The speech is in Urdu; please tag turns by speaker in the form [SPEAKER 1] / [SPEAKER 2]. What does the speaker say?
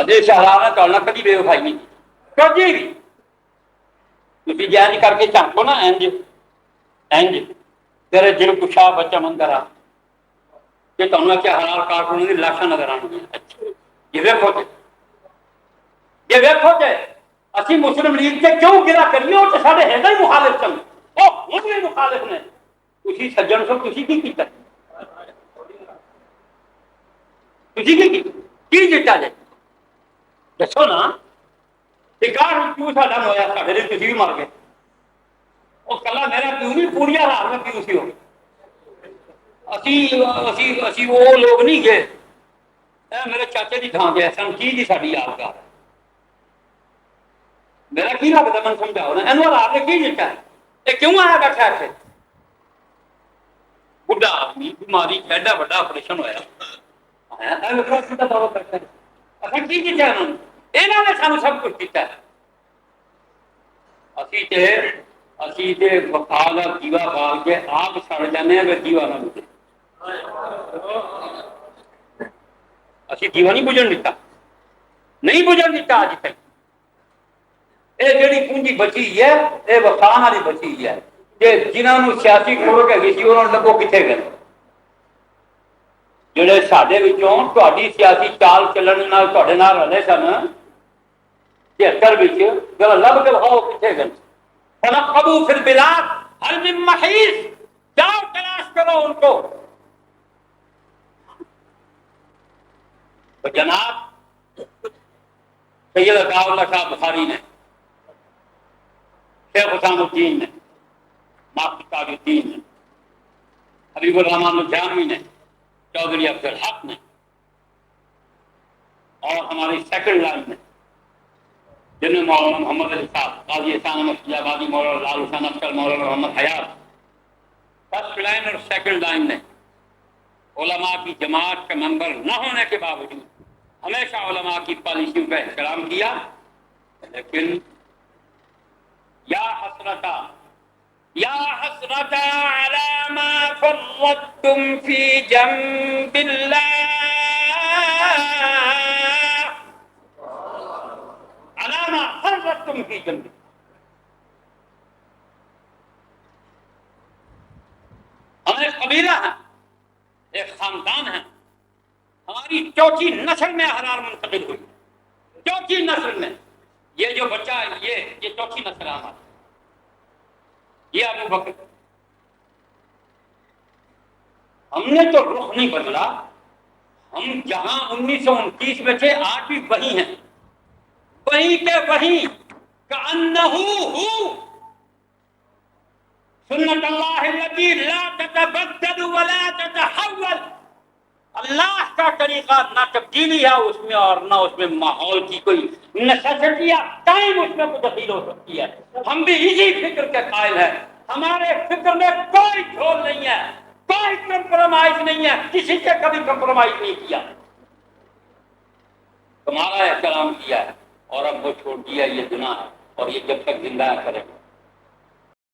[SPEAKER 1] بندے شہرار نے چلنا کبھی بے وفائی نہیں کبھی بھی تھی جینج کر کے جھانکو نا اینج اینج تیرے دل کشا بچہ مندر آ کہ تمہیں کیا حلال کارٹون کی لاشاں نظر آنی یہ ویکو یہ ویکو کہ اسی مسلم لیگ سے کیوں گرا کریے اور سارے ہے ہی مخالف سن وہ خود بھی مخالف نے اسی سجن سے تھی کی کیتا تھی کی جیتا جائے دسو نا ٹکار کیوں ساڈا ہویا ساڈے لیے تسی بھی مر گئے وہ کلا میرا پیو نہیں پوری حال میں پیو سی ہو اسی وہ لوگ نہیں گئے میرے چاچے کی تھان پہ سن کی ساری یادگار میرا کی لگتا من سمجھاؤ نا یہ آپ نے کی جیتا ہے یہ کیوں آیا بیٹھا اتنے بڑھا آدمی بیماری ایڈا بڑا آپریشن ہوا اصل کی جیتا ہے انہوں نے سانو سب کچھ کیتا ہے اسی تے وفا کا دیوا بال کے آپ سڑ جانے اگر دیوا نہ بجے اسی دیوا نہیں بجھن دیتا نہیں بجھن دیتا اج تک یہ جڑی پونجی بچی ہے یہ وفا والی بچی ہے کہ جنہوں سیاسی کھڑک ہے سی انہوں نے لگو کتنے گئے جڑے ساڈے وچوں تہاڈی سیاسی چال چلن نال تہاڈے نال رلے سن 73 ذرا لب کے بخاؤ کتنے گئے فنقبوا فی البلاد هل من محیص جاؤ تلاش کرو ان کو تو جناب سید عطا اللہ شاہ بخاری نے شیخ حسام الدین نے مافتی تاج الدین نے حبیب الرحمان الجانوی نے چودھری عبدالحق نے اور ہماری سیکنڈ لائن نے جنہیں مولانا محمد علی صاحب قاضی احسان احمد آبادی مولانا لال حسین افضل مولانا محمد حیات فرسٹ لائن اور سیکنڈ لائن نے علماء کی جماعت کا ممبر نہ ہونے کے باوجود ہمیشہ علماء کی پالیسیوں کا احترام کیا لیکن یا حسرتا علی ما فرطتم فی جنب اللہ علی ما فرطتم فی جنب اللہ ہم ایک قبیلہ ہیں ایک خاندان ہے ہماری چوتھی نسل میں احرار منتقل ہوئی چوتھی نسل میں یہ جو بچہ یہ چوتھی نسل ہے ہماری یہ ابو بکر ہم نے تو رخ نہیں بدلا ہم جہاں 1929 میں تھے آج بھی وہی ہیں وہی کے وہی کأنہ ہو سنت اللہ الذی لا تتبدل ولا تتحول اللہ کا طریقہ نہ تبدیلی ہے اس میں اور نہ اس میں ماحول کی کوئی نیسیسٹی یا ٹائم اس میں تبدیل ہو سکتی ہے ہم بھی اسی فکر کے قائل ہیں ہمارے فکر میں کوئی جھول نہیں ہے کوئی کمپرومائز نہیں ہے کسی سے کبھی کمپرومائز نہیں کیا تمہارا احترام کیا ہے اور اب وہ چھوڑ دیا یہ گناہ ہے اور یہ جب تک زندہ ہے کرے